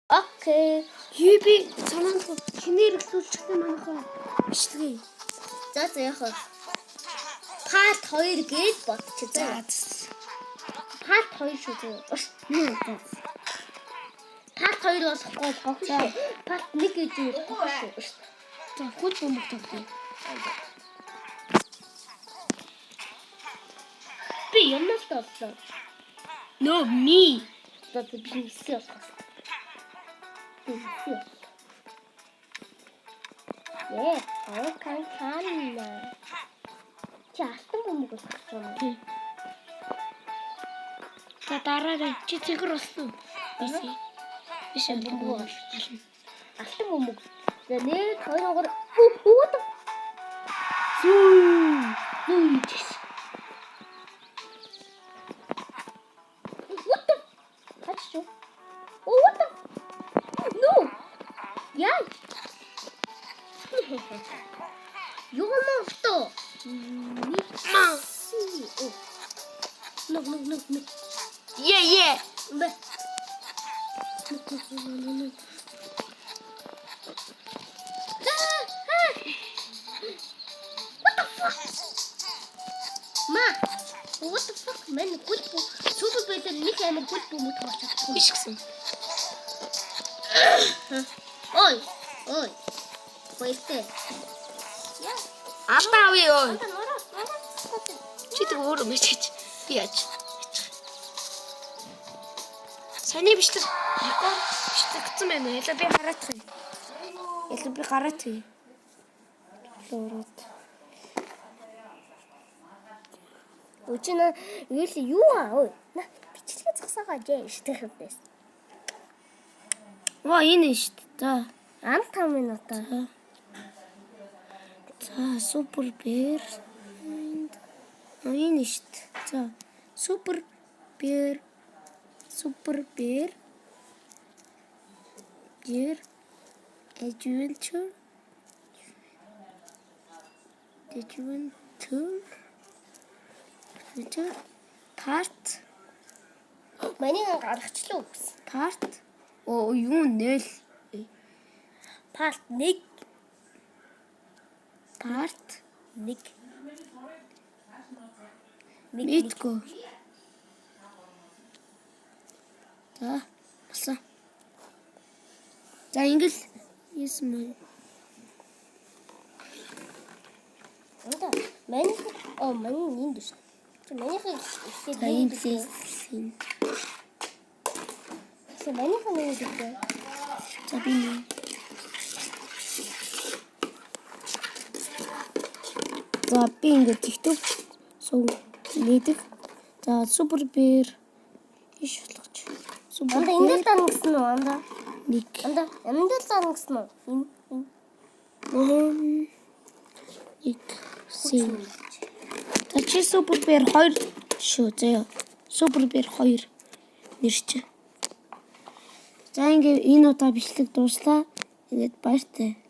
Окей. Би санаандгүй хинээр ихлүүлчих юм манайхаа. Бичлэгээ. За яах вэ? Part 2 гээд бодчих. За. Part 2 шүү дээ. Part 2 болохгүй болохгүй. Part 1 гэж юу болохгүй шүү. За хөл бомбог тавьчих. Би юмнаас тавьлаа. No me. За би хийсээ болох. Кан. Чаастан бомбог болох юм. За дараарай. Чи цэгэр болсон. Биш бомбог. Алтан бомбог. За нэг хоёроор what the Touch Oh what the No Yeah You almost No Yeah. No What the fuck man гүлбүү супер бэлэн нэг амар гүлбүү мөт болчихсон. Биш гэсэн. Ой. Баяртай. Яа. Атаави ой. Чи тэр өөр юм гэж би яаж. Саний бичлэг рекорд бичлэгдсэн байна. Ялаа би хараах юм. Ялаа би гараад хий. Лорот. Өчнө юу ой. Бичлэгээ засаагаа жээ штэх юмдээс. Ваа энэ шүү дээ. Ам 5 минут. За супер бэр. Энэ шүү дээ. За супер бэр. Adventure. Part. Манийг гаргачлаа үгс. Part. Оо юу нэл. Part 1. Part 1. Мэдгүй. За, басан. За ингээл юм. Онда манийг энд дэш. Чи манийг ихтэй ийм дэш. Чи манийг нэг дэш. За би ингээд тэгтв суу мэдэх. За супер бэр иш болгоч. Анда энд л ангасан уу анда? Нэг. Анда энд л ангасан уу? Нэг син. За чи супер бэр 2 шүү заяа. Супер бэр 2 нэрч. За ингээд энэ удаа бичлэг дууслаа. Ингээд баяртай.